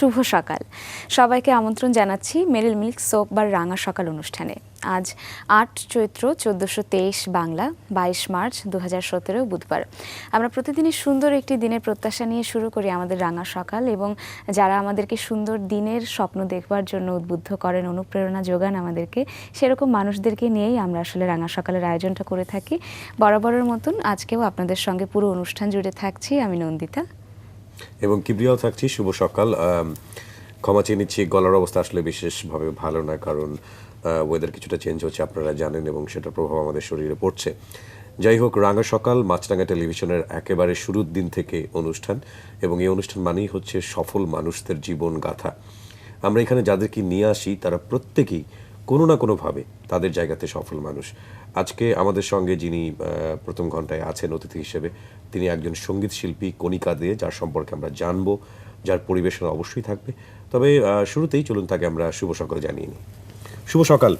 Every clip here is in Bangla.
শুভ সকাল। সবাইকে আমন্ত্রণ জানাচ্ছি মেরিল মিল্ক সোপ বার রাঙা সকাল অনুষ্ঠানে। আজ ৮ চৈত্র ১৪২৩ বাংলা, ২২ মার্চ ২০১৭ বুধবার। আমরা প্রতিদিনই সুন্দর একটি দিনের প্রত্যাশা নিয়ে শুরু করি আমাদের রাঙা সকাল, এবং যারা আমাদেরকে সুন্দর দিনের স্বপ্ন দেখবার জন্য উদ্বুদ্ধ করেন, অনুপ্রেরণা যোগান আমাদেরকে, সেরকম মানুষদেরকে নিয়েই আমরা আসলে রাঙা সকালের আয়োজনটা করে থাকি। বরাবরের মতন আজকেও আপনাদের সঙ্গে পুরো অনুষ্ঠান জুড়ে থাকছি আমি নন্দিতা এবং কিবরিয়াও থাকছি। শুভ সকাল। ক্ষমা চেয়ে নিচ্ছি, গলার অবস্থা আসলে বিশেষভাবে ভালো না, কারণ ওয়েদার কিছুটা চেঞ্জ হচ্ছে আপনারা জানেন, এবং সেটার প্রভাব আমাদের শরীরে পড়ছে। যাই হোক, রাঙা সকাল মাছরাঙা টেলিভিশনের একেবারে শুরুর দিন থেকে অনুষ্ঠান, এবং এই অনুষ্ঠান মানেই হচ্ছে সফল মানুষদের জীবন গাথা। আমরা এখানে যাদেরকে নিয়ে আসি তারা প্রত্যেকেই কোনো না কোনোভাবে তাদের জায়গাতে সফল মানুষ। আজকে আমাদের সঙ্গে যিনি প্রথম ঘন্টায় আছেন অতিথি হিসেবে, তিনি একজন সঙ্গীত শিল্পী কণিকা দে, যার সম্পর্কে আমরা জানবো, যার পরিবেশনা অবশ্যই থাকবে। তবে শুরুতেই চলুন তাকে আমরা শুভ সকাল জানিয়ে নিই। শুভ সকাল।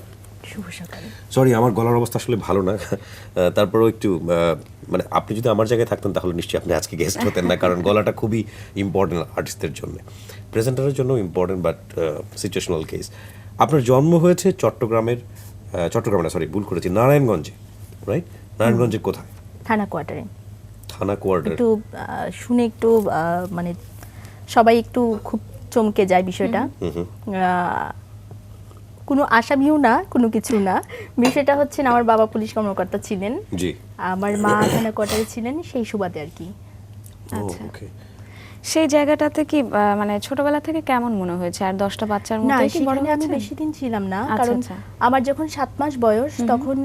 শুভ সকাল। সরি, আমার গলার অবস্থা আসলে ভালো না, তারপরেও একটু মানে আপনি যদি আমার জায়গায় থাকতেন তাহলে নিশ্চয়ই আপনি আজকে গেস্ট হতেন না, কারণ গলাটা খুবই ইম্পর্টেন্ট আর্টিস্টদের জন্য, প্রেজেন্টারের জন্য ইম্পর্টেন্ট, বাট সিচুয়েশনাল কেস। আপনার জন্ম হয়েছে চট্টগ্রামে না, সরি ভুল করেছি, নারায়ণগঞ্জে, রাইট? নারায়ণগঞ্জের কোথায়? থানা কোয়ার্টারে। থানা কোয়ার্টার। একটু শুনে একটু মানে সবাই একটু খুব চমকে যায় বিষয়টা। কোনো আসামিও না, কোনো কিছু না। বিষয়টা হচ্ছে আমার বাবা পুলিশ কর্মকর্তা ছিলেন, জি, আমার মা থানা কোয়ার্টারে ছিলেন, সেই সুবাদে আর কি। আচ্ছা, ওকে। সেই জায়গাটাতে কি মানে ছোটবেলা থেকে কেমন মনে হয়েছে? আর 10টা বাচ্চার না, মধ্যে কি বড় সেখানে আমি হয়েছে? বেশি দিন ছিলাম না, আচ্ছা, কারণ আচ্ছা। আমার যখন 7 মাস বয়স তখন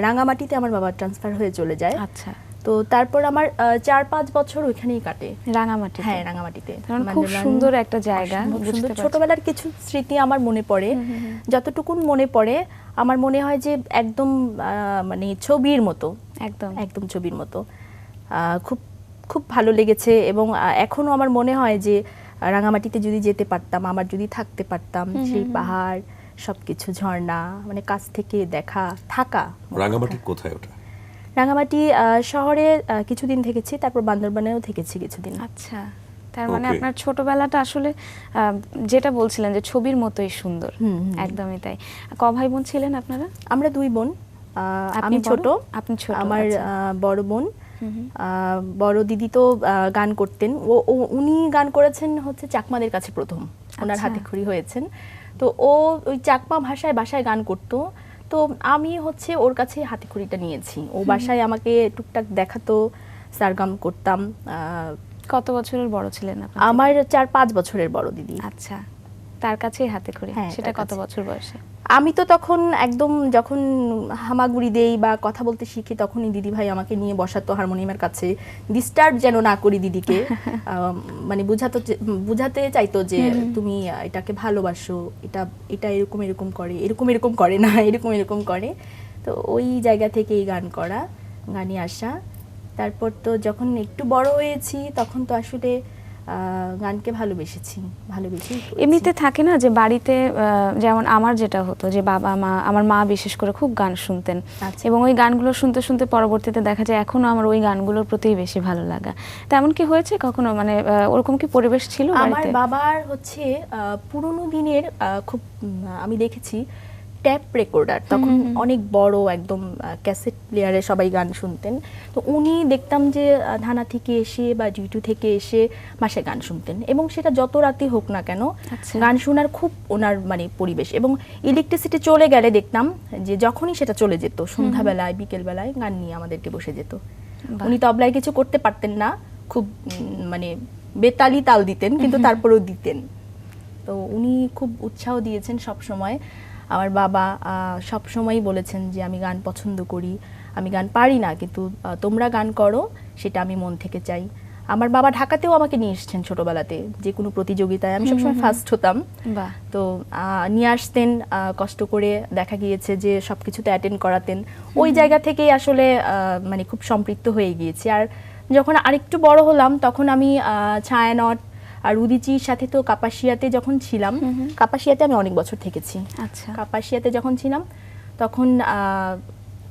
রাঙামাটিতে আমার বাবা ট্রান্সফার হয়ে চলে যায়। আচ্ছা, তো তারপর আমার 4-5 বছর ওইখানেই কাটে। রাঙামাটি। হ্যাঁ, রাঙামাটিতে। কারণ খুব সুন্দর একটা জায়গা, অসম্ভব বুঝতে সুন্দর। পারছি। ছোটবেলার কিছু স্মৃতি আমার মনে পড়ে, যতটুকুন মনে পড়ে আমার মনে হয় যে একদম মানে ছবির মতো, একদম একদম ছবির মতো। খুব খুব ভালো লেগেছে, এবং এখনো আমার মনে হয় যে রাঙামাটিতে যদি যেতে পারতাম, আমার যদি থাকতে পারতাম, সেই পাহাড়, সবকিছু, ঝর্ণা, মানে কাছ থেকে দেখা, থাকা। রাঙামাটি কোথায় ওটা? রাঙামাটি শহরে কিছুদিন থেকেছি, তারপর বান্দরবানেও থেকেছি কিছুদিন। আচ্ছা, তার মানে Okay. আপনার ছোটবেলাটা আসলে যেটা বলছিলেন যে ছবির মতোই সুন্দর। একদমই তাই। ক ভাই বোন ছিলেন আপনারা? আমরা 2 বোন। আপনি আমি ছোট, আপনি ছোট। আমার আচ্ছা। বড় বোন, বড় দিদি তো গান করতেন। উনি গান করেছেন হচ্ছে চাকমাদের কাছে প্রথম, ওনার আচ্ছা। হাতে খড়ি হয়েছেন। তো ও ওই চাকমা ভাষায় বাসায় গান করতো। তো আমি হচ্ছে ওর কাছে হাতে খড়িটা নিয়েছি, ও বাসায় আমাকে টুকটাক দেখাতো, সারগাম করতাম। কত বছরের বড় ছিলেন আপনি? আমার 4-5 বছরের বড় দিদি। আচ্ছা, তার কাছেই হাতে খড়ি। হ্যাঁ, সেটা তার কত কাছে। বছর বয়সে? আমি তো তখন একদম যখন হামাগুড়ি দেই বা কথা বলতে শিখি, তখনই দিদি ভাই আমাকে নিয়ে বসাতো হারমোনিয়ামের কাছে, ডিস্টার্ব যেন না করি দিদিকে। মানে বুঝাতে চাইতো যে তুমি এটাকে ভালোবাসো, এটা এটা এরকম এরকম করে, এরকম এরকম করে না, এরকম এরকম করে। তো ওই জায়গা থেকেই গান করা, গানে আসা। তারপর তো যখন একটু বড় হয়েছি তখন তো আসলে গানকে ভালোবেসেছি। এমনিতে থাকে না যে বাড়িতে, যেমন আমার যেটা হতো যে বাবা মা, আমার মা বিশেষ করে খুব গান শুনতেন, আচ্ছা। এবং ওই গানগুলো শুনতে শুনতে পরবর্তীতে দেখা যায় এখনো আমার ওই গানগুলোর প্রতিই বেশি ভালো লাগা। তেমন কি হয়েছে কখনো, মানে ওরকম কি পরিবেশ ছিল আমার বাড়িতে? বাবার হচ্ছে পুরোনো দিনের খুব আমি দেখেছি ট্যাপ রেকর্ডার, তখন অনেক বড় একদম ক্যাসেট প্লেয়ারে সবাই গান শুনতেন। তো উনি দেখতাম যে থানা থেকে এসে বা ডিউটি থেকে এসে বাসায় গান শুনতেন, এবং সেটা যত রাতে হোক না কেন আচ্ছা। গান শোনার খুব ওনার মানে পরিবেশ। এবং ইলেকট্রিসিটি চলে গেলে দেখতাম যে যখনই সেটা চলে যেত, সন্ধ্যাবেলায় বিকেলবেলায় গান নিয়ে আমাদেরকে বসে যেত। বাহ। উনি তবলায় কিছু করতে পারতেন না, খুব মানে বেতালি তাল দিতেন, কিন্তু তারপরেও দিতেন। তো উনি খুব উৎসাহ দিয়েছেন সব সময়। আমার বাবা সব সময়ই বলেছেন যে আমি গান পছন্দ করি, আমি গান পারি না, কিন্তু তোমরা গান করো, সেটা আমি মন থেকে চাই। আমার বাবা ঢাকাতেও আমাকে নিয়ে এসেছেন ছোটবেলাতে, যে কোনো প্রতিযোগিতায় আমি সবসময় ফার্স্ট হতাম। বাহ। তো নিয়ে আসতেন কষ্ট করে, দেখা গিয়েছে যে সব কিছুতে অ্যাটেন্ড করাতেন। ওই জায়গা থেকেই আসলে মানে খুব সম্পৃক্ত হয়ে গিয়েছি। আর যখন আরেকটু বড় হলাম তখন আমি ছায়ানট আর উদিচির সাথে তো কাপাসিয়াতে যখন ছিলাম, কাপাসিয়াতে আমি অনেক বছর থেকেছি। আচ্ছা। কাপাসিয়াতে যখন ছিলাম তখন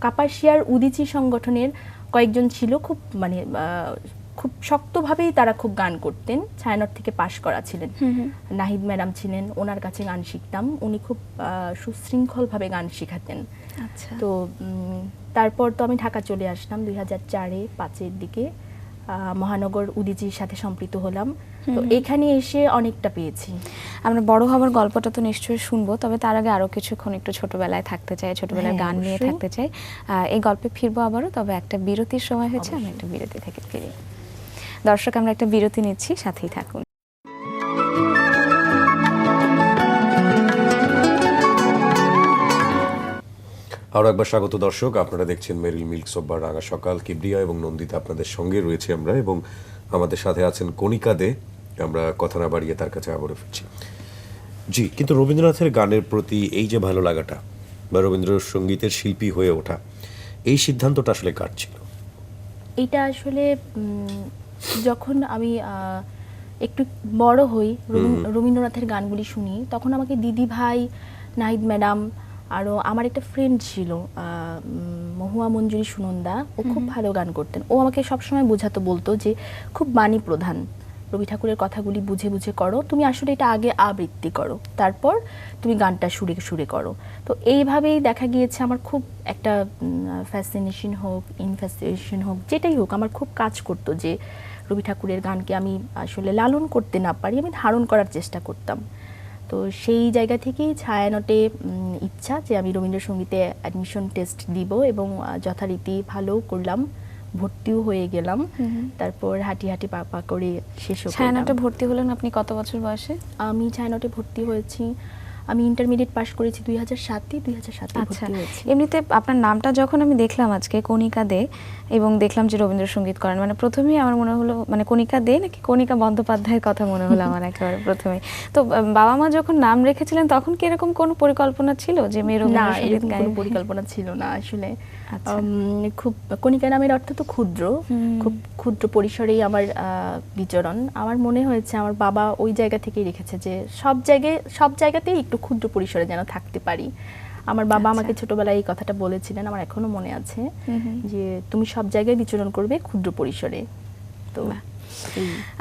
কাপাসিয়ার উদিচি সংগঠনের কয়েকজন ছিল, খুব মানে খুব শক্তভাবেই তারা খুব গান করতেন, ছায়ানট থেকে পাশ করা ছিলেন। নাহিদ ম্যাডাম ছিলেন, ওনার কাছে গান শিখতাম। উনি খুব সুশৃঙ্খলভাবে গান শেখাতেন। আচ্ছা। তো তারপর তো আমি ঢাকা চলে আসলাম 2004-এ 5-এর দিকে, মহানগর উদীচীর সাথে সম্পৃক্ত হলাম। তো এখানে এসে অনেকটা পেয়েছি। আমরা বড় হওয়ার গল্পটা তো নিশ্চয়ই শুনবো, তবে তার আগে আরো কিছুক্ষণ একটু ছোটবেলায় থাকতে চাই, ছোটবেলার হ্যাঁ, গান নিয়ে অবশ্যই। থাকতে চাই। এই গল্পে ফিরবো আবারও, তবে একটা বিরতির সময় হয়েছে, আমরা একটা বিরতি থেকে ফিরি। দর্শক, আমরা একটা বিরতি নিচ্ছি, সাথেই থাকুন। আরও একবার স্বাগত দর্শক, আপনারা দেখছেন মেরিল মিল্ক সোপ বা রাঙা সকাল। কিবরিয়া এবং নন্দিতা আপনাদের সঙ্গে রয়েছে আমরা, এবং আমাদের সাথে আছেন কণিকা দে। আমরা কথা না বাড়িয়ে তার কাছে আবারও ফিরছি। জি, কিন্তু রবীন্দ্রনাথের গানের প্রতি এই যে ভালো লাগাটা বা রবীন্দ্রসঙ্গীতের শিল্পী হয়ে ওঠা, এই সিদ্ধান্তটা আসলে কার ছিল? এটা আসলে যখন আমি একটু বড় হই, রবীন্দ্রনাথের গানগুলি শুনি, তখন আমাকে দিদি ভাই, নাহিদ ম্যাডাম, আরও আমার একটা ফ্রেন্ড ছিল মহুয়া মঞ্জুরি সুনন্দা, ও খুব ভালো গান করতেন। ও আমাকে সবসময় বোঝাতো, বলতো যে খুব বাণী প্রধান, রবি ঠাকুরের কথাগুলি বুঝে বুঝে করো, তুমি আসলে এটা আগে আবৃত্তি করো, তারপর তুমি গানটা সুরে সুরে করো। তো এইভাবেই দেখা গিয়েছে আমার খুব একটা ফ্যাসিনেশন হোক, ইনফ্যাসিনেশন হোক, যেটাই হোক, আমার খুব কাজ করতো যে রবি ঠাকুরের গানকে আমি আসলে লালন করতে না পারি, আমি ধারণ করার চেষ্টা করতাম। তো সেই জায়গা থেকেই ছায়ানটে ইচ্ছা যে আমি রবীন্দ্রসঙ্গীতে অ্যাডমিশন টেস্ট দিব, এবং যথারীতি ভালো করলাম, ভর্তিও হয়ে গেলাম। তারপর হাঁটি হাঁটি পা পা করে শেষ করলাম। ছায়ানটে ভর্তি হলেন আপনি কত বছর বয়সে? আমি ছায়ানটে ভর্তি হয়েছি, আমি ইন্টারমিডিয়েট পাশ করেছি 2007-এ আচ্ছা, ভর্তি হয়েছি। এমনিতে আপনার নামটা যখন আমি দেখলাম আজকে, কণিকা দে, এবং দেখলাম যে রবীন্দ্রসঙ্গীত করেন, মানে প্রথমেই আমার মনে হলো মানে কণিকা দে নাকি কণিকা বন্দ্যোপাধ্যায়ের কথা মনে হলো আমার একেবারে প্রথমেই। তো বাবা মা যখন নাম রেখেছিলেন তখন কি এরকম কোনো পরিকল্পনা ছিল যে মেয়ে না, রবীন্দ্রসঙ্গীত এরকম গাইবে? কোনো পরিকল্পনা ছিল না আসলে। আচ্ছা। খুব, কণিকা নামের অর্থ তো ক্ষুদ্র, খুব ক্ষুদ্র পরিসরেই আমার বিচরণ। আমার মনে হয়েছে আমার বাবা ওই জায়গা থেকেই রেখেছে যে সব জায়গাতেই একটু ক্ষুদ্র পরিসরে যেন থাকতে পারি। আমার বাবা আমাকে ছোটবেলায় এই কথাটা বলেছিলেন, আমার এখনো মনে আছে, যে তুমি সব জায়গায় বিচরণ করবে ক্ষুদ্র পরিসরে। তো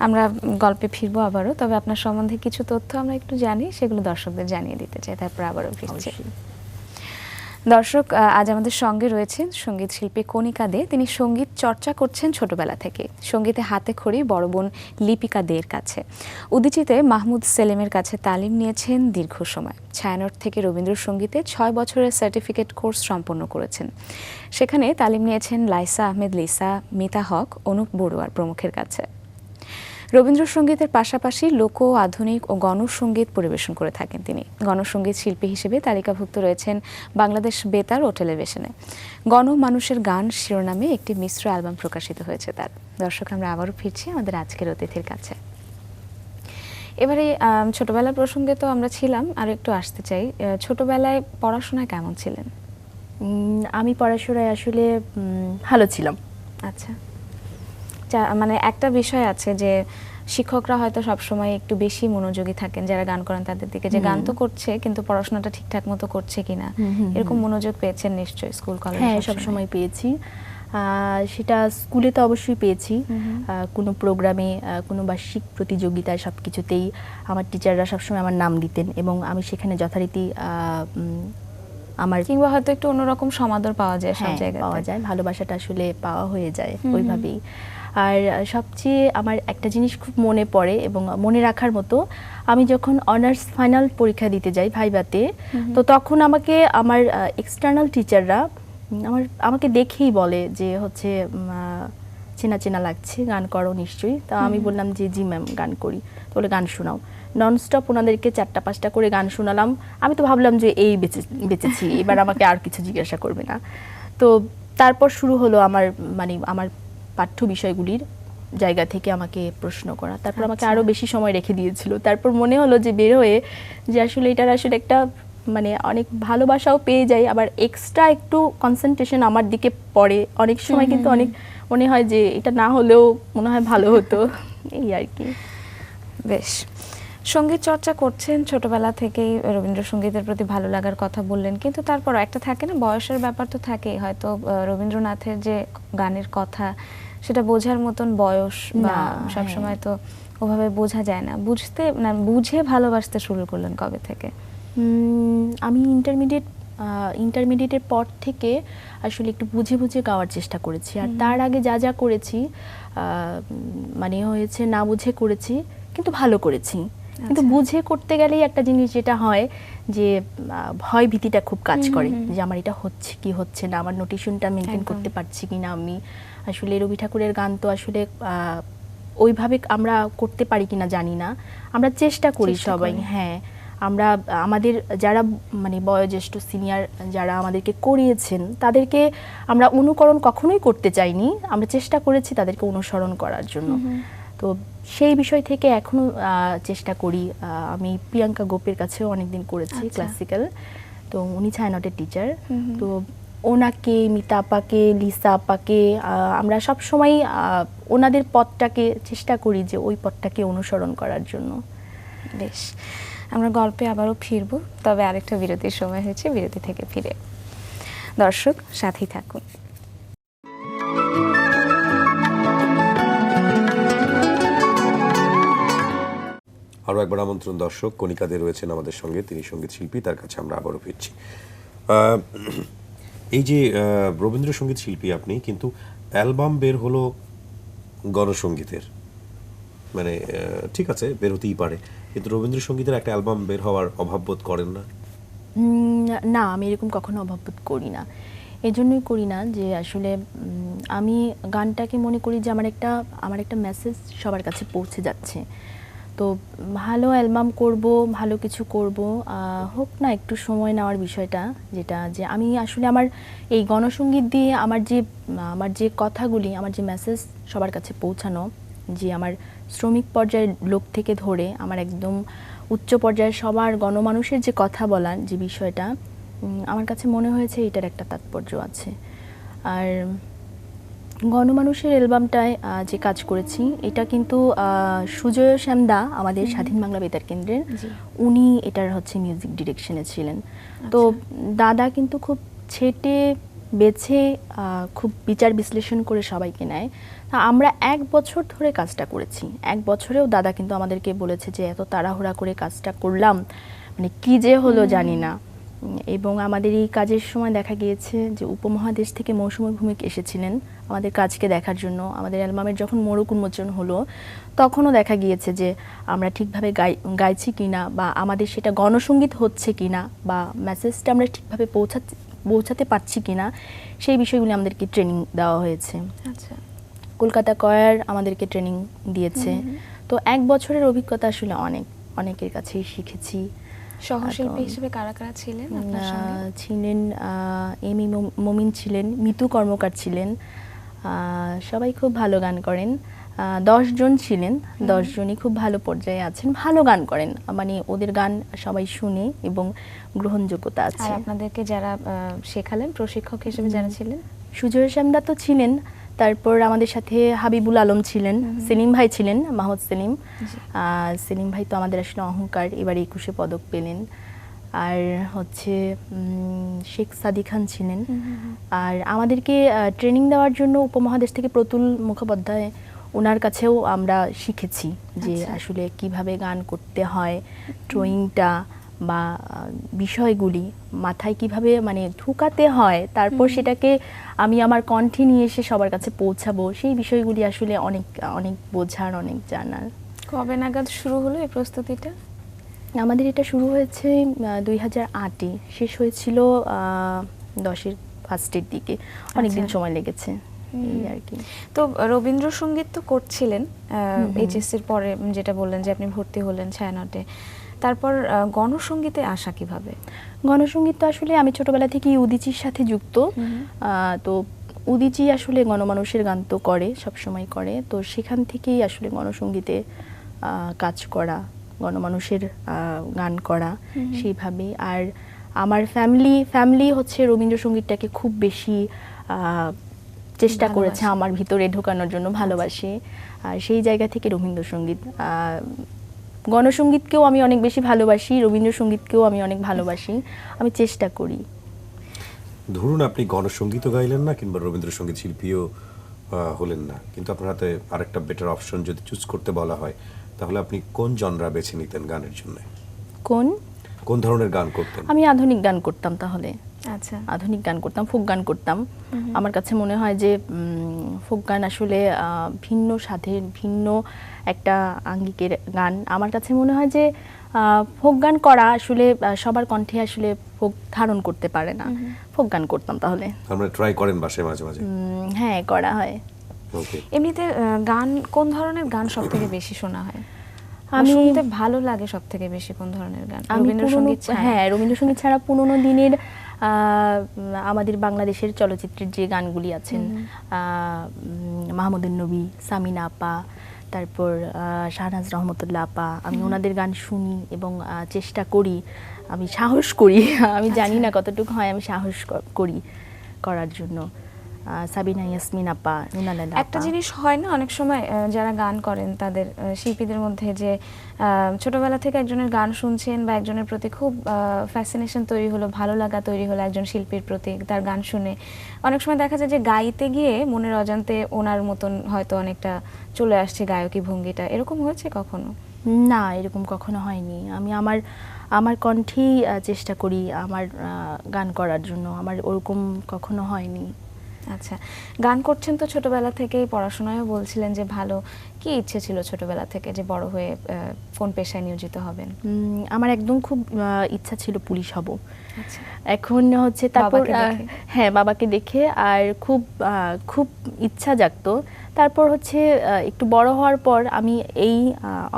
আমরা গল্পে ফিরবো আবারও, তবে আপনার সম্বন্ধে কিছু তথ্য আমরা একটু জানি, সেগুলো দর্শকদের জানিয়ে দিতে চাই, তারপর আবারও ফিরছি। দর্শক, আজ আমাদের সঙ্গে রয়েছেন সঙ্গীত শিল্পী কণিকা দে। তিনি সঙ্গীত চর্চা করছেন ছোটবেলা থেকে, সঙ্গীতে হাতে খড়ি বড় বোন লিপিকা দের কাছে। উদীচীতে মাহমুদ সেলিমের কাছে তালিম নিয়েছেন দীর্ঘ সময়। ছায়ানট থেকে রবীন্দ্রসঙ্গীতে 6 বছরের সার্টিফিকেট কোর্স সম্পন্ন করেছেন। সেখানে তালিম নিয়েছেন লাইসা আহমেদ লিসা, মিতা হক, অনুপ বড়ুয়ার প্রমুখের কাছে। রবীন্দ্রসঙ্গীতের পাশাপাশি লোক, আধুনিক ও গণসঙ্গীত পরিবেশন করে থাকেন তিনি। গণসঙ্গীত শিল্পী হিসেবে তালিকাভুক্ত রয়েছেন বাংলাদেশ বেতার ও টেলিভিশনে। গণমানুষের গান শিরোনামে একটি মিশ্র অ্যালবাম প্রকাশিত হয়েছে তার। দর্শক, আমরা আবারও ফিরছি আমাদের আজকের অতিথির কাছে। এবারে ছোটবেলার প্রসঙ্গে তো আমরা ছিলাম, আর একটু আসতে চাই, ছোটবেলায় পড়াশোনায় কেমন ছিলেন? আমি পড়াশোনায় আসলে ভালো ছিলাম। আচ্ছা, মানে একটা বিষয় আছে যে শিক্ষকরা হয়তো সবসময় একটু বেশি মনোযোগী থাকেন যারা গান করেন তাদের দিকে, যে গান তো করছে কিন্তু পড়াশোনাটা ঠিকঠাক মতো করছে কিনা, এরকম মনোযোগ পেয়েছেন নিশ্চয়ই স্কুল কলেজে? হ্যাঁ, সবসময় পেয়েছি। সেটা স্কুলে তো অবশ্যই পেয়েছি, কোনো প্রোগ্রামে, কোনো বার্ষিক প্রতিযোগিতায়, সব কিছুতেই আমার টিচাররা সবসময় আমার নাম দিতেন, এবং আমি সেখানে যথারীতি আমার, কিংবা হয়তো একটু অন্যরকম সমাদর পাওয়া যায় সব জায়গায়, পাওয়া যায়, ভালোবাসাটা আসলে পাওয়া হয়ে যায় ওইভাবেই। আর সবচেয়ে আমার একটা জিনিস খুব মনে পড়ে এবং মনে রাখার মতো, আমি যখন অনার্স ফাইনাল পরীক্ষা দিতে যাই ভাইভাতে, তো তখন আমাকে আমার এক্সটার্নাল টিচাররা আমাকে দেখেই বলে যে হচ্ছে চেনা চেনা লাগছে, গান করো নিশ্চয়ই। তা আমি বললাম যে জি ম্যাম, গান করি। তো বলে গান শোনাও। ননস্টপ ওনাদেরকে 4টা-5টা করে গান শোনালাম। আমি তো ভাবলাম যে এই বেঁচেছি, এবার আমাকে আর কিছু জিজ্ঞাসা করবে না। তো তারপর শুরু হলো আমার পাঠ্য বিষয়গুলির জায়গা থেকে আমাকে প্রশ্ন করা। তারপর আমাকে আরো বেশি সময় রেখে দিয়েছিল। তারপর মনে হলো যে বের হয়ে যে আসলে এটার আসলে একটা অনেক ভালোবাসাও পেয়ে যাই, আবার এক্সট্রা একটু কনসেন্ট্রেশন আমার দিকে পড়ে অনেক সময়, কিন্তু অনেক মনে হয় যে এটা না হলেও মনে হয় ভালো হতো, এই আর কি। বেশ, সঙ্গীত চর্চা করছেন ছোটবেলা থেকেই, রবীন্দ্রসঙ্গীতের প্রতি ভালো লাগার কথা বললেন, কিন্তু তারপর একটা থাকে না, বয়সের ব্যাপার তো থাকেই, হয়তো রবীন্দ্রনাথের যে গানের কথা সেটা বোঝার মতন বয়স বা সবসময় তো ওভাবে বোঝা যায় না, বুঝে ভালোবাসতে শুরু করলেন কবে থেকে? আমি ইন্টারমিডিয়েটের পর থেকে আসলে একটু বুঝে বুঝে গাওয়ার চেষ্টা করেছি। আর তার আগে যা যা করেছি মানে হয়েছে না বুঝে করেছি, কিন্তু ভালো করেছি। কিন্তু বুঝে করতে গেলেই একটা জিনিস যেটা হয় যে ভয় ভীতিটা খুব কাজ করে, যে আমার এটা হচ্ছে কি হচ্ছে না, আমার নোটেশনটা মেনটেন করতে পারছি কিনা আমি। আসলে রবি ঠাকুরের গান তো আসলে ওইভাবে আমরা করতে পারি কিনা জানি না, আমরা চেষ্টা করি সবাই। হ্যাঁ, আমরা আমাদের যারা মানে বয়োজ্যেষ্ঠ সিনিয়র যারা আমাদেরকে করিয়েছেন তাদেরকে আমরা অনুকরণ কখনোই করতে চাইনি, আমরা চেষ্টা করেছি তাদেরকে অনুসরণ করার জন্য। তো সেই বিষয় থেকে এখনো চেষ্টা করি। আমি প্রিয়াঙ্কা গোপের কাছেও অনেকদিন করেছি ক্লাসিক্যাল, তো উনি ছায়ানটের টিচার। তো ওনাকে, মিতা আপাকে, লিসা আপাকে আমরা সবসময় ওনাদের পথটাকে চেষ্টা করি যে ওই পথটাকে অনুসরণ করার জন্য। বেশ, আমরা গল্পে আবারও ফিরবো, তবে আরেকটা বিরতির সময় হয়েছে, বিরতি থেকে ফিরে। দর্শক সাথেই থাকুন। আরও একবার আমন্ত্রণ দর্শক, কণিকা দে রয়েছেন আমাদের সঙ্গে, তিনি সঙ্গীত শিল্পী, তার কাছে আমরা আবারও ফিরছি। এই যে রবীন্দ্রসঙ্গীত শিল্পী আপনি, কিন্তু অ্যালবাম বের হলো গণসঙ্গীতের, মানে ঠিক আছে বের হতেই পারে, কিন্তু রবীন্দ্রসঙ্গীতের একটা অ্যালবাম বের হওয়ার অভাব বোধ করেন না? না, আমি এরকম কখনো অভাববোধ করি না। এই জন্যই করি না যে আসলে আমি গানটাকে মনে করি যে আমার একটা মেসেজ সবার কাছে পৌঁছে যাচ্ছে। তো ভালো অ্যালবাম করব, ভালো কিছু করব, হোক না একটু সময় নেওয়ার বিষয়টা, যেটা যে আমি আসলে আমার এই গণসঙ্গীত দিয়ে আমার যে কথাগুলি, আমার যে মেসেজ সবার কাছে পৌঁছানো, যে আমার শ্রমিক পর্যায়ের লোক থেকে ধরে আমার একদম উচ্চ পর্যায়ের সবার গণমানুষের যে কথা বলার যে বিষয়টা, আমার কাছে মনে হয়েছে এটার একটা তাৎপর্য আছে। আর গণমানুষের অ্যালবামটায় যে কাজ করেছি, এটা কিন্তু সুজয় শ্যামদা আমাদের স্বাধীন বাংলা বেতার কেন্দ্রের, উনি এটার হচ্ছে মিউজিক ডিরেকশনে ছিলেন। তো দাদা কিন্তু খুব ছেটে বেছে খুব বিচার বিশ্লেষণ করে সবাইকে নেয়। আমরা 1 বছর ধরে কাজটা করেছি। 1 বছরেও দাদা কিন্তু আমাদেরকে বলেছে যে এত তাড়াহুড়া করে কাজটা করলাম, মানে কি যে হলো জানি না। এবং আমাদের এই কাজের সময় দেখা গিয়েছে যে উপমহাদেশ থেকে মৌসুমী ভূমিক এসেছিলেন আমাদের কাজকে দেখার জন্য। আমাদের অ্যালবামের যখন মোড়ক উন্মোচন হলো, তখনও দেখা গিয়েছে যে আমরা ঠিকভাবে গাইছি কিনা, বা আমাদের সেটা গণসঙ্গীত হচ্ছে কিনা, বা মেসেজটা আমরা ঠিকভাবে পৌঁছাতে পারছি কিনা, সেই বিষয়গুলি আমাদেরকে ট্রেনিং দেওয়া হয়েছে। আচ্ছা, কলকাতা কয়ার আমাদেরকে ট্রেনিং দিয়েছে। তো 1 বছরের অভিজ্ঞতা আসলে অনেকের কাছেই শিখেছি। সহশিল্পী হিসেবে কারা কারা ছিলেন আপনার সঙ্গে? ছিলেন এম ই মমিন ছিলেন, মিতু কর্মকার ছিলেন, সবাই খুব ভালো গান করেন। 10 জন ছিলেন, 10 জনই খুব ভালো পর্যায়ে আছেন, ভালো গান করেন, মানে ওদের গান সবাই শুনে এবং গ্রহণযোগ্যতা আছে। আর আপনাদেরকে যারা শেখালেন, প্রশিক্ষক হিসেবে যারা ছিলেন? সুজয় শ্যামদা তো ছিলেন, তারপর আমাদের সাথে হাবিবুল আলম ছিলেন, সেলিম ভাই ছিলেন, মাহমুদ সেলিম। সেলিম ভাই তো আমাদের আসলে অহংকার, এবার 21 পদক পেলেন। আর হচ্ছে শেখ সাদি খান ছিলেন। আর আমাদেরকে ট্রেনিং দেওয়ার জন্য উপমহাদেশ থেকে প্রতুল মুখোপাধ্যায়, ওনার কাছেও আমরা শিখেছি যে আসলে কিভাবে গান করতে হয়, ড্রয়িংটা বা বিষয়গুলি মাথায় কিভাবে মানে ঢুকাতে হয়, তারপর সেটাকে আমি আমার কণ্ঠে নিয়ে এসে সবার কাছে পৌঁছাবো, সেই বিষয়গুলি আসলে অনেক অনেক বোঝার, অনেক জানার। কবে নাগাদ শুরু হলো এই প্রস্তুতিটা? আমাদের এটা শুরু হয়েছে 2008-এ, শেষ হয়েছিল 10-এর ফার্স্টের দিকে, অনেকদিন সময় লেগেছে এই আর কি। তো রবীন্দ্রসঙ্গীত তো করছিলেন এইচএসসির পরে, যেটা বললেন যে আপনি ভর্তি হলেন ছায়ানটে, তারপর গণসঙ্গীতে আসা কিভাবে? গণসঙ্গীত তো আসলে আমি ছোটবেলা থেকেই উদীচীর সাথে যুক্ত। তো উদীচী আসলে গণমানুষের গান তো করে, সবসময় করে, তো সেখান থেকেই আসলে গণসঙ্গীতে কাজ করা, গণমানুষের গান করা সেইভাবে। আর আমার ফ্যামিলি হচ্ছে রবীন্দ্রসঙ্গীতটাকে খুব বেশি চেষ্টা করেছে আমার ভিতরে ঢোকানোর জন্য, ভালোবাসে। আর সেই জায়গা থেকে রবীন্দ্রসঙ্গীত গণসঙ্গীতকেও আমি অনেক বেশি ভালোবাসি, রবীন্দ্রসঙ্গীতকেও আমি অনেক ভালোবাসি, আমি চেষ্টা করি। ধরুন আপনি গণসঙ্গীতও গাইলেন না কিংবা রবীন্দ্রসঙ্গীত শিল্পীও হলেন না, কিন্তু আপনার হাতে আরেকটা বেটার অপশন যদি চুজ করতে বলা হয়, তাহলে আপনি কোন জনরা বেছে নিতেন গানের জন্য? কোন ধরনের গান করতেন? আমি আধুনিক গান করতাম, তাহলে আচ্ছা, আধুনিক গান করতাম, ফোক গান করতাম। আমার কাছে মনে হয় যে ফোক গান আসলে ভিন্ন স্বাদের, ভিন্ন একটা আঙ্গিকের গান। আমার কাছে মনে হয় যে ফোক গান করা আসলে সবার কণ্ঠে আসলে ফোক ধারণ করতে পারে না। ফোক গান করতাম তাহলে। আমরা ট্রাই করেন বাসায় মাঝে মাঝে? হ্যাঁ, করা হয়। ওকে। এমনিতে গান, কোন ধরনের গান সব থেকে বেশি শোনা হয়? আমি শুনতে ভালো লাগে সব থেকে বেশি কোন ধরনের গান? আমি রবীন্দ্রসঙ্গীত ছাড়া? হ্যাঁ, রবীন্দ্রসঙ্গীত ছাড়া পুরোনো দিনের আমাদের বাংলাদেশের চলচ্চিত্রের যে গানগুলি আছেন, মাহমুদুন নবী, সামিনা আপা, তারপর শাহনাজ রহমতুল্লাহ আপা, আমি ওনাদের গান শুনি এবং চেষ্টা করি, আমি সাহস করি, আমি জানি না কতটুকু হয়, আমি সাহস করি করার জন্য। সাবিনা ইয়াসমিন আপা, নুনালাল আপা। একটা জিনিস হয় না অনেক সময়, যারা গান করেন তাদের শিল্পীদের মধ্যে, যে ছোটবেলা থেকে একজনের গান শুনছেন বা একজনের প্রতি খুব ফ্যাসিনেশন তৈরি হলো, ভালো লাগা তৈরি হলো একজন শিল্পীর প্রতি তার গান শুনে, অনেক সময় দেখা যায় যে গাইতে গিয়ে মনের অজান্তে ওনার মতন হয়তো অনেকটা চলে আসছে গায়কী ভঙ্গিটা, এরকম হয়েছে কখনো? না, এরকম কখনো হয়নি। আমি আমার কণ্ঠেই চেষ্টা করি আমার গান করার জন্য, আমার ওরকম কখনো হয়নি। আচ্ছা, গান করছেন তো ছোটবেলা থেকেই, পড়াশোনায়ও বলছিলেন যে ভালো, কি ইচ্ছে ছিল ছোটবেলা থেকে যে বড় হয়ে কোন পেশায় নিয়োজিত হবেন? আমার একদম খুব ইচ্ছা ছিল পুলিশ হব। আচ্ছা, এখন হচ্ছে তারপর বাবাকে দেখে? হ্যাঁ, বাবাকে দেখে, আর খুব খুব ইচ্ছা জাগতো। তারপর হচ্ছে একটু বড় হওয়ার পর আমি এই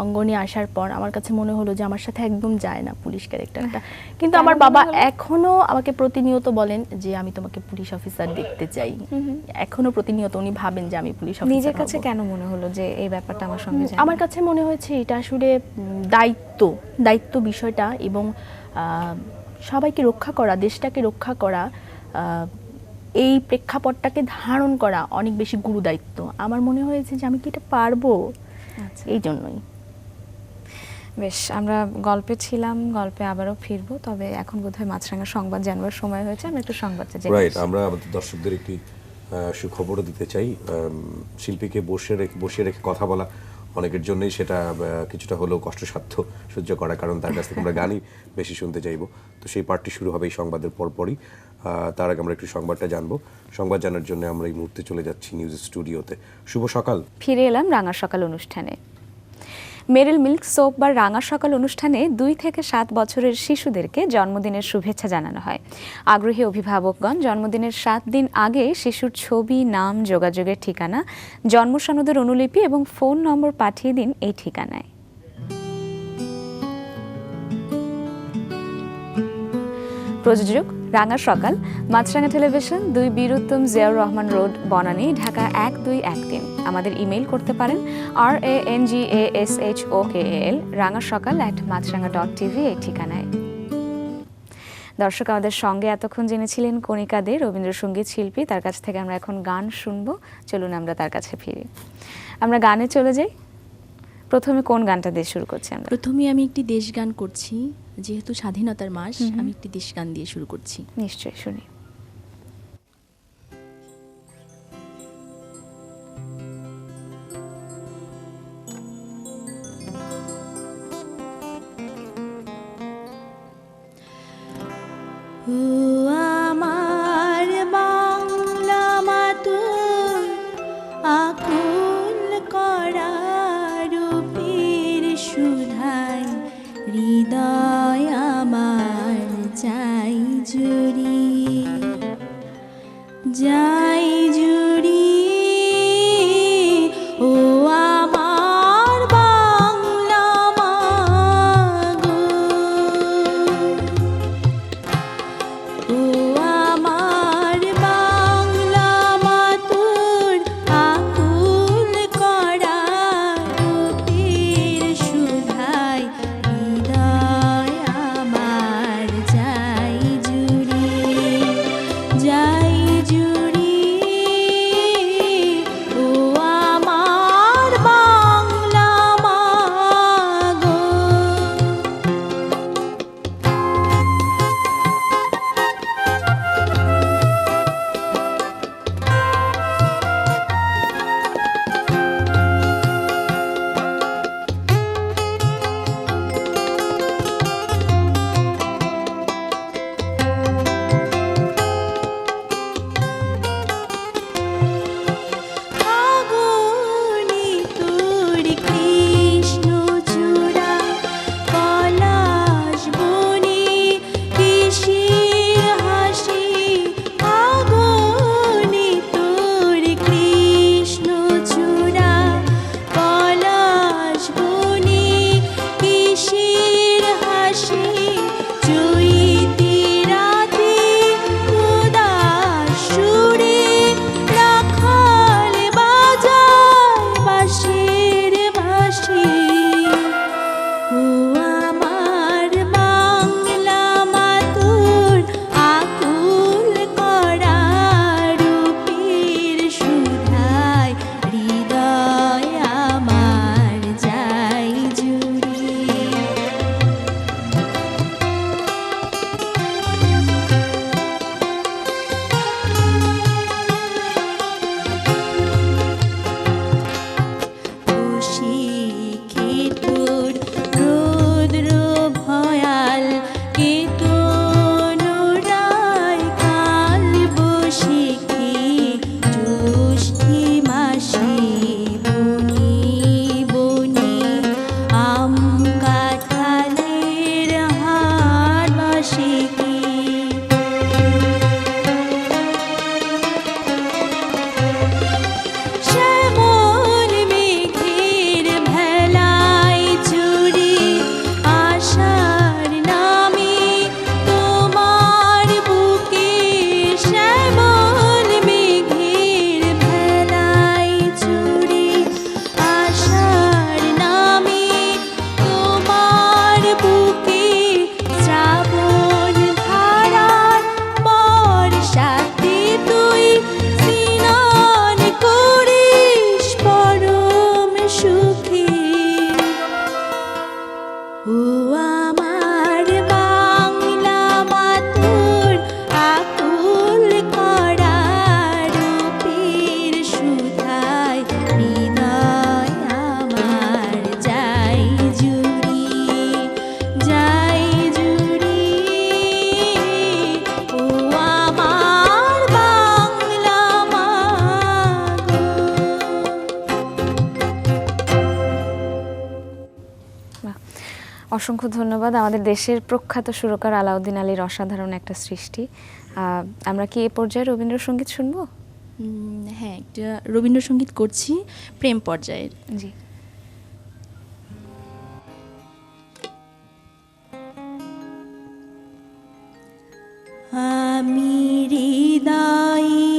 অঙ্গনে আসার পর আমার কাছে মনে হলো যে আমার সাথে একদম যায় না পুলিশ ক্যারেক্টারটা। কিন্তু কেন আমার মনে বাবা হলো? এখনো আমাকে প্রতিনিয়ত বলেন যে আমি তোমাকে পুলিশ অফিসার দেখতে চাই। এখনো প্রতিনিয়ত উনি ভাবেন যে আমি পুলিশ অফিসার নিজের কাছে হব। কেন মনে হলো যে এই ব্যাপারটা আমার সঙ্গে যায় আমার না? কাছে মনে হয়েছে এটা আসলে দায়িত্ব বিষয়টা, এবং সবাইকে রক্ষা করা, দেশটাকে রক্ষা করা, এই প্রেক্ষাপটটাকে ধারণ করা অনেক বেশি গুরু দায়িত্ব। আমার মনে হয়েছে যে আমি কি এটা পারবো, আচ্ছা, এই জন্যই। বেশ, আমরা গল্পে ছিলাম, গল্পে আবারও ফিরবো, তবে এখন বোধহয় মাছরাঙা সংবাদ জানবার সময় হয়েছে, আমরা একটু সংবাদটা জেনে রাইট, আসি। আমরা আমাদের দর্শকদের একটি সুখবরও দিতে চাই। শিল্পীকে বসিয়ে রেখে কথা বলা অনেকের জন্যই সেটা কিছুটা হলেও কষ্টসাধ্য সহ্য করা, কারণ তার কাছ থেকে আমরা গানই বেশি শুনতে চাইবো। তো সেই পার্টটি শুরু হবে এই সংবাদের পরপরই। তার আগে আমরা একটু সংবাদটা জানবো। সংবাদ জানার জন্য আমরা এই মুহূর্তে চলে যাচ্ছি নিউজ স্টুডিওতে। শুভ সকাল। ফিরে এলাম রাঙা সকাল অনুষ্ঠানে। মেরিল মিল্ক সোপ বা রাঙা সকাল অনুষ্ঠানে 2 থেকে 7 বছরের শিশুদেরকে জন্মদিনের শুভেচ্ছা জানানো হয়। আগ্রহী অভিভাবকগণ জন্মদিনের 7 দিন আগে শিশুর ছবি, নাম, যোগাযোগের ঠিকানা, জন্ম সনদের অনুলিপি এবং ফোন নম্বর পাঠিয়ে দিন এই ঠিকানায়। প্রযোজক রাঙা সকাল, মাছরাঙা টেলিভিশন, 2 বীরুত্তম জিয়াউর রহমান রোড, বনানী, ঢাকা 1213। আমাদের ইমেইল করতে পারেন rangasokal rangasakal@matsranga.tv এই ঠিকানায়। দর্শক, আমাদের সঙ্গে এতক্ষণ জেনেছিলেন কণিকা দে, রবীন্দ্রসঙ্গীত শিল্পী। তার কাছ থেকে আমরা এখন গান শুনবো। চলুন আমরা তার কাছে ফিরি। আমরা গানে চলে যাই। প্রথমে কোন গানটা দিয়ে শুরু করছি আমরা? প্রথমে আমি একটি দেশ গান করছি, যেহেতু স্বাধীনতার মাস, আমি একটি দেশ গান দিয়ে শুরু করছি। নিশ্চয়ই, শুনি। ও আমার বাংলা মাতুর আকুল করা রূপের সুধায় হৃদয় আমার চাই জুড়িয়ে যাই জুড়িয়ে। ও আমার বাংলা মাগো, ও আমার বাংলা মাতুর আকুল অসংখ্য ধন্যবাদ। আমাদের দেশের প্রখ্যাত সুরকার আলাউদ্দিন আলীর অসাধারণ একটা সৃষ্টি। আমরা কি এ পর্যায়ে রবীন্দ্রসঙ্গীত শুনবো? হ্যাঁ, একটা রবীন্দ্রসঙ্গীত করছি প্রেম পর্যায়ের। জি। আমি হৃদয়ে